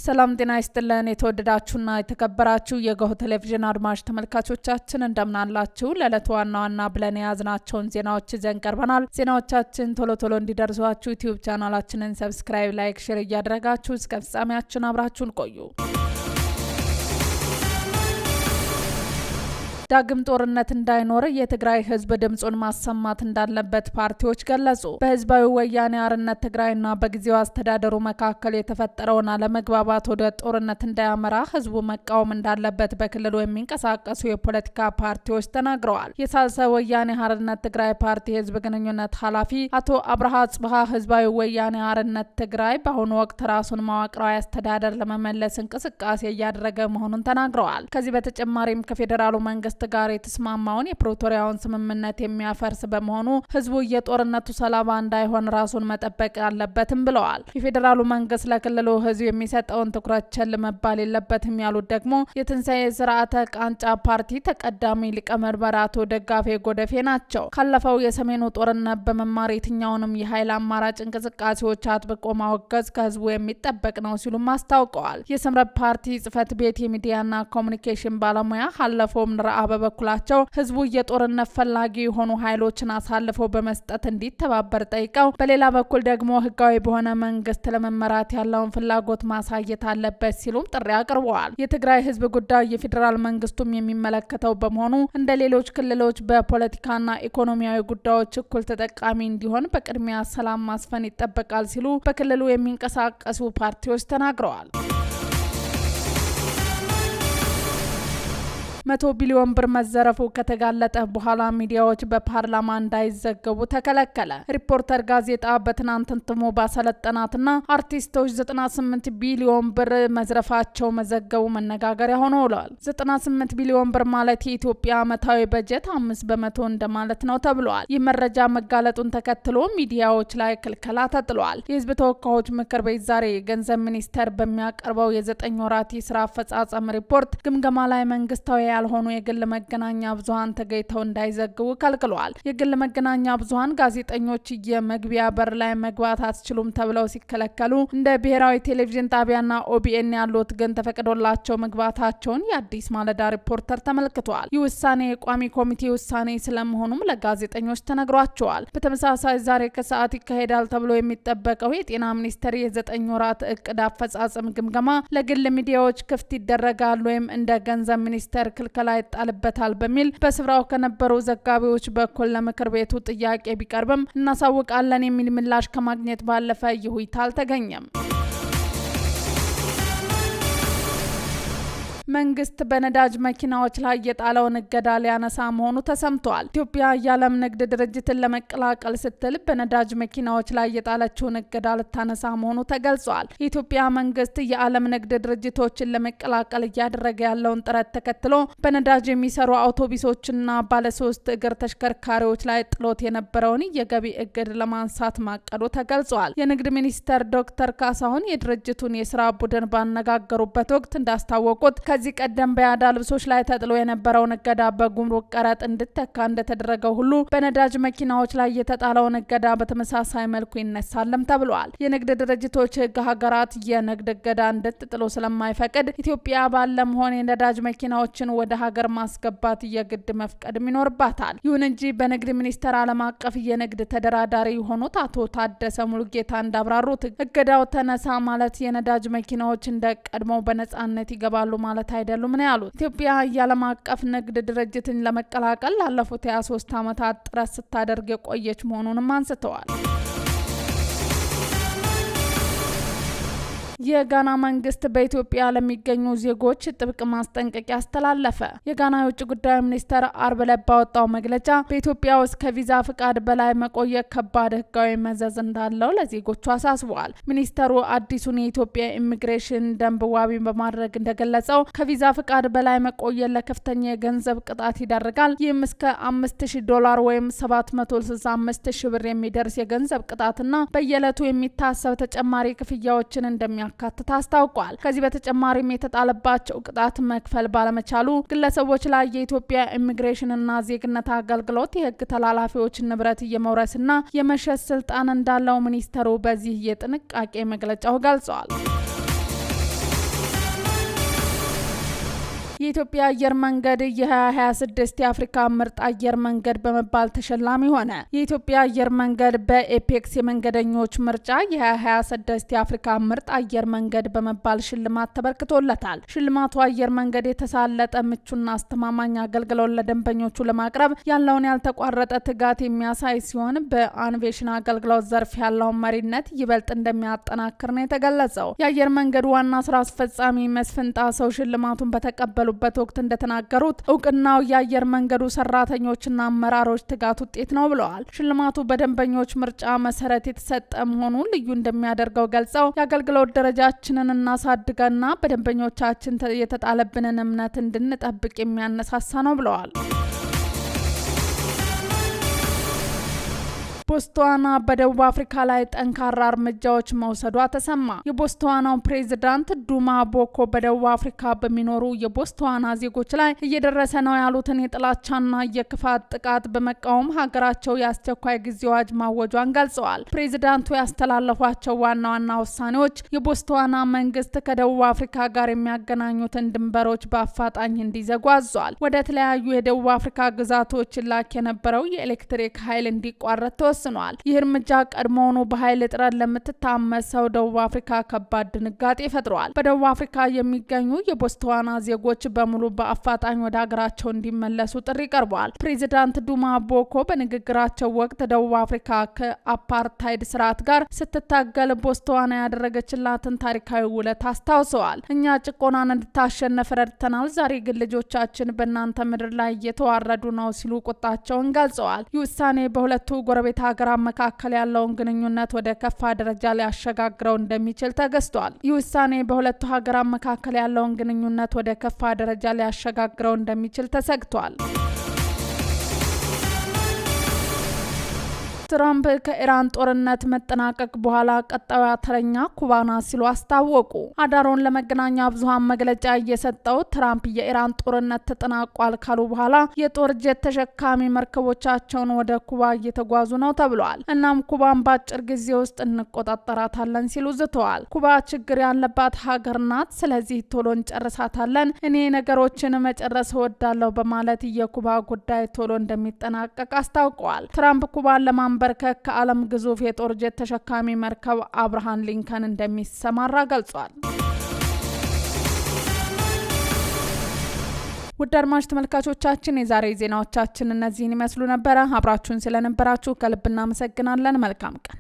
ሰላም ጤና ይስጥልን የተወደዳችሁና የተከበራችሁ የጎህ ቴሌቪዥን አድማጭ ተመልካቾቻችን እንደምናላችሁ ለዕለቱ ዋና ዋና ብለን የያዝናቸውን ዜናዎች ይዘን ቀርበናል። ዜናዎቻችን ቶሎ ቶሎ እንዲደርሷችሁ ዩቲዩብ ቻናላችንን ሰብስክራይብ፣ ላይክ፣ ሼር እያደረጋችሁ እስከ ፍጻሜያችን አብራችሁን ቆዩ። ዳግም ጦርነት እንዳይኖር የትግራይ ህዝብ ድምጹን ማሰማት እንዳለበት ፓርቲዎች ገለጹ። በህዝባዊ ወያኔ ሓርነት ትግራይና በጊዜው አስተዳደሩ መካከል የተፈጠረውን አለመግባባት ወደ ጦርነት እንዳያመራ ህዝቡ መቃወም እንዳለበት በክልሉ የሚንቀሳቀሱ የፖለቲካ ፓርቲዎች ተናግረዋል። የሳልሳይ ወያኔ ሓርነት ትግራይ ፓርቲ ህዝብ ግንኙነት ኃላፊ አቶ አብርሃ ጽብሃ ህዝባዊ ወያኔ ሓርነት ትግራይ በአሁኑ ወቅት ራሱን መዋቅራዊ አስተዳደር ለመመለስ እንቅስቃሴ እያደረገ መሆኑን ተናግረዋል። ከዚህ በተጨማሪም ከፌዴራሉ መንግስት ጋር የተስማማውን የፕሪቶሪያውን ስምምነት የሚያፈርስ በመሆኑ ህዝቡ የጦርነቱ ሰለባ እንዳይሆን ራሱን መጠበቅ አለበትም ብለዋል። የፌዴራሉ መንግስት ለክልሉ ህዝብ የሚሰጠውን ትኩረት ቸል መባል የለበትም ያሉት ደግሞ የትንሳኤ ስርዓተ ቃንጫ ፓርቲ ተቀዳሚ ሊቀመንበር አቶ ደጋፌ ጎደፌ ናቸው። ካለፈው የሰሜኑ ጦርነት በመማር የትኛውንም የኃይል አማራጭ እንቅስቃሴዎች አጥብቆ ማወገዝ ከህዝቡ የሚጠበቅ ነው ሲሉም አስታውቀዋል። የስምረት ፓርቲ ጽህፈት ቤት የሚዲያና ኮሚኒኬሽን ባለሙያ ሀለፎም ረአ በበኩላቸው ህዝቡ የጦርነት ፈላጊ የሆኑ ኃይሎችን አሳልፈው በመስጠት እንዲተባበር ጠይቀው በሌላ በኩል ደግሞ ህጋዊ በሆነ መንግስት ለመመራት ያለውን ፍላጎት ማሳየት አለበት ሲሉም ጥሪ አቅርበዋል። የትግራይ ህዝብ ጉዳይ የፌዴራል መንግስቱም የሚመለከተው በመሆኑ እንደ ሌሎች ክልሎች በፖለቲካና ኢኮኖሚያዊ ጉዳዮች እኩል ተጠቃሚ እንዲሆን በቅድሚያ ሰላም ማስፈን ይጠበቃል ሲሉ በክልሉ የሚንቀሳቀሱ ፓርቲዎች ተናግረዋል። 100 ቢሊዮን ብር መዘረፉ ከተጋለጠ በኋላ ሚዲያዎች በፓርላማ እንዳይዘገቡ ተከለከለ። ሪፖርተር ጋዜጣ በትናንት እትሙ ባሰለጠናትና አርቲስቶች 98 ቢሊዮን ብር መዝረፋቸው መዘገቡ መነጋገሪያ ሆኖ ውሏል። 98 ቢሊዮን ብር ማለት የኢትዮጵያ ዓመታዊ በጀት 5% እንደማለት ነው ተብሏል። ይህ መረጃ መጋለጡን ተከትሎ ሚዲያዎች ላይ ክልከላ ተጥሏል። የህዝብ ተወካዮች ምክር ቤት ዛሬ የገንዘብ ሚኒስቴር በሚያቀርበው የ9 ወራት የስራ አፈጻጸም ሪፖርት ግምገማ ላይ መንግስታዊ ያልሆኑ የግል መገናኛ ብዙሃን ተገኝተው እንዳይዘግቡ ከልክሏል። የግል መገናኛ ብዙሃን ጋዜጠኞች የመግቢያ በር ላይ መግባት አትችሉም ተብለው ሲከለከሉ እንደ ብሔራዊ ቴሌቪዥን ጣቢያና ኦቢኤን ያሉት ግን ተፈቅዶላቸው መግባታቸውን የአዲስ ማለዳ ሪፖርተር ተመልክቷል። ይህ ውሳኔ የቋሚ ኮሚቴ ውሳኔ ስለመሆኑም ለጋዜጠኞች ተነግሯቸዋል። በተመሳሳይ ዛሬ ከሰዓት ይካሄዳል ተብሎ የሚጠበቀው የጤና ሚኒስቴር የ9 ወራት እቅድ አፈጻጸም ግምገማ ለግል ሚዲያዎች ክፍት ይደረጋል ወይም እንደ ገንዘብ ሚኒስቴር ክልከላ ይጣልበታል በሚል በስፍራው ከነበሩ ዘጋቢዎች በኩል ለምክር ቤቱ ጥያቄ ቢቀርብም እናሳውቃለን የሚል ምላሽ ከማግኘት ባለፈ ይሁንታ አልተገኘም። መንግስት በነዳጅ መኪናዎች ላይ የጣለውን እገዳ ሊያነሳ መሆኑ ተሰምቷል። ኢትዮጵያ የዓለም ንግድ ድርጅትን ለመቀላቀል ስትል በነዳጅ መኪናዎች ላይ የጣለችውን እገዳ ልታነሳ መሆኑ ተገልጿል። የኢትዮጵያ መንግስት የዓለም ንግድ ድርጅቶችን ለመቀላቀል እያደረገ ያለውን ጥረት ተከትሎ በነዳጅ የሚሰሩ አውቶቡሶችና ባለሶስት እግር ተሽከርካሪዎች ላይ ጥሎት የነበረውን የገቢ እግድ ለማንሳት ማቀዱ ተገልጿል። የንግድ ሚኒስተር ዶክተር ካሳሁን የድርጅቱን የስራ ቡድን ባነጋገሩበት ወቅት እንዳስታወቁት ከዚህ ቀደም በያዳ ልብሶች ላይ ተጥሎ የነበረውን እገዳ በጉምሩክ ቀረጥ እንድተካ እንደተደረገው ሁሉ በነዳጅ መኪናዎች ላይ የተጣለውን እገዳ በተመሳሳይ መልኩ ይነሳልም ተብሏል። የንግድ ድርጅቶች ህግ ሀገራት የንግድ እገዳ እንድትጥሉ ስለማይፈቅድ ኢትዮጵያ ባለም ሆነ የነዳጅ መኪናዎችን ወደ ሀገር ማስገባት የግድ መፍቀድም ይኖርባታል። ይሁን እንጂ በንግድ ሚኒስቴር ዓለም አቀፍ የንግድ ተደራዳሪ የሆኑት አቶ ታደሰ ሙሉጌታ እንዳብራሩት እገዳው ተነሳ ማለት የነዳጅ መኪናዎች እንደ ቀድሞው በነጻነት ይገባሉ ማለት አይደሉም ነው ያሉት። ኢትዮጵያ የዓለም አቀፍ ንግድ ድርጅትን ለመቀላቀል ላለፉት 23 ዓመታት ጥረት ስታደርግ የቆየች መሆኑንም አንስተዋል። የጋና መንግስት በኢትዮጵያ ለሚገኙ ዜጎች ጥብቅ ማስጠንቀቂያ አስተላለፈ። የጋና የውጭ ጉዳይ ሚኒስቴር አርብ ዕለት ባወጣው መግለጫ በኢትዮጵያ ውስጥ ከቪዛ ፍቃድ በላይ መቆየት ከባድ ህጋዊ መዘዝ እንዳለው ለዜጎቹ አሳስበዋል። ሚኒስተሩ አዲሱን የኢትዮጵያ ኢሚግሬሽን ደንብ ዋቢ በማድረግ እንደገለጸው ከቪዛ ፍቃድ በላይ መቆየት ለከፍተኛ የገንዘብ ቅጣት ይዳርጋል። ይህም እስከ $5,000 ወይም 765,000 ብር የሚደርስ የገንዘብ ቅጣትና በየዕለቱ የሚታሰብ ተጨማሪ ክፍያዎችን እንደሚያ እንደሚያካትት አስታውቋል። ከዚህ በተጨማሪም የተጣለባቸው ቅጣት መክፈል ባለመቻሉ ግለሰቦች ላይ የኢትዮጵያ ኢሚግሬሽንና ዜግነት አገልግሎት የህግ ተላላፊዎች ንብረት የመውረስና የመሸጥ ስልጣን እንዳለው ሚኒስተሩ በዚህ የጥንቃቄ መግለጫው ገልጸዋል። የኢትዮጵያ አየር መንገድ የ2026 የአፍሪካ ምርጥ አየር መንገድ በመባል ተሸላሚ ሆነ። የኢትዮጵያ አየር መንገድ በኤፔክስ የመንገደኞች ምርጫ የ2026 የአፍሪካ ምርጥ አየር መንገድ በመባል ሽልማት ተበርክቶለታል። ሽልማቱ አየር መንገድ የተሳለጠ ምቹና አስተማማኝ አገልግሎት ለደንበኞቹ ለማቅረብ ያለውን ያልተቋረጠ ትጋት የሚያሳይ ሲሆን በአቪዬሽን አገልግሎት ዘርፍ ያለውን መሪነት ይበልጥ እንደሚያጠናክር ነው የተገለጸው። የአየር መንገዱ ዋና ስራ አስፈጻሚ መስፍን ጣሰው ሽልማቱን በተቀበሉ በት ወቅት እንደተናገሩት እውቅናው የአየር መንገዱ ሰራተኞችና አመራሮች ትጋት ውጤት ነው ብለዋል። ሽልማቱ በደንበኞች ምርጫ መሰረት የተሰጠ መሆኑ ልዩ እንደሚያደርገው ገልጸው የአገልግሎት ደረጃችንን እናሳድገና በደንበኞቻችን የተጣለብንን እምነት እንድንጠብቅ የሚያነሳሳ ነው ብለዋል። ቦትስዋና በደቡብ አፍሪካ ላይ ጠንካራ እርምጃዎች መውሰዷ ተሰማ። የቦትስዋናው ፕሬዝዳንት ዱማ ቦኮ በደቡብ አፍሪካ በሚኖሩ የቦትስዋና ዜጎች ላይ እየደረሰ ነው ያሉትን የጥላቻና የክፋት ጥቃት በመቃወም ሀገራቸው የአስቸኳይ ጊዜ አዋጅ ማወጇን ገልጸዋል። ፕሬዝዳንቱ ያስተላለፏቸው ዋና ዋና ውሳኔዎች የቦትስዋና መንግስት ከደቡብ አፍሪካ ጋር የሚያገናኙትን ድንበሮች በአፋጣኝ እንዲዘጉ አዟል። ወደ ተለያዩ የደቡብ አፍሪካ ግዛቶች ላክ የነበረው የኤሌክትሪክ ኃይል እንዲቋረጥ ተወስኗል። ይህ እርምጃ ቀድሞውኑ በኃይል እጥረት ለምትታመሰው ደቡብ አፍሪካ ከባድ ድንጋጤ ፈጥሯል። በደቡብ አፍሪካ የሚገኙ የቦትስዋና ዜጎች በሙሉ በአፋጣኝ ወደ ሀገራቸው እንዲመለሱ ጥሪ ቀርቧል። ፕሬዚዳንት ዱማ ቦኮ በንግግራቸው ወቅት ደቡብ አፍሪካ ከአፓርታይድ ስርዓት ጋር ስትታገል ቦትስዋና ያደረገችላትን ታሪካዊ ውለት አስታውሰዋል። እኛ ጭቆናን እንድታሸነፍ ረድተናል፣ ዛሬ ግን ልጆቻችን በእናንተ ምድር ላይ እየተዋረዱ ነው ሲሉ ቁጣቸውን ገልጸዋል። ይህ ውሳኔ በሁለቱ ጎረቤት ሀገራት መካከል ያለውን ግንኙነት ወደ ከፋ ደረጃ ሊያሸጋግረው እንደሚችል ተገዝቷል። ይህ ውሳኔ በሁለቱ ሀገራት መካከል ያለውን ግንኙነት ወደ ከፋ ደረጃ ሊያሸጋግረው እንደሚችል ተሰግቷል። ትራምፕ ከኢራን ጦርነት መጠናቀቅ በኋላ ቀጣዩ ተረኛ ኩባ ናት ሲሉ አስታወቁ። አዳሮን ለመገናኛ ብዙሃን መግለጫ እየሰጠው ትራምፕ የኢራን ጦርነት ተጠናቋል ካሉ በኋላ የጦር ጀት ተሸካሚ መርከቦቻቸውን ወደ ኩባ እየተጓዙ ነው ተብሏል። እናም ኩባን በአጭር ጊዜ ውስጥ እንቆጣጠራታለን ሲሉ ዝተዋል። ኩባ ችግር ያለባት ሀገር ናት፣ ስለዚህ ቶሎ እንጨርሳታለን። እኔ ነገሮችን መጨረስ እወዳለሁ በማለት የኩባ ጉዳይ ቶሎ እንደሚጠናቀቅ አስታውቀዋል። ትራምፕ ኩባን ለማንበርከክ ከዓለም ግዙፍ የጦር ጀት ተሸካሚ መርከብ አብርሃም ሊንከን እንደሚሰማራ ገልጿል። ውድ አድማጭ ተመልካቾቻችን የዛሬ ዜናዎቻችን እነዚህን ይመስሉ ነበር። አብራችሁን ስለነበራችሁ ከልብ እናመሰግናለን። መልካም ቀን።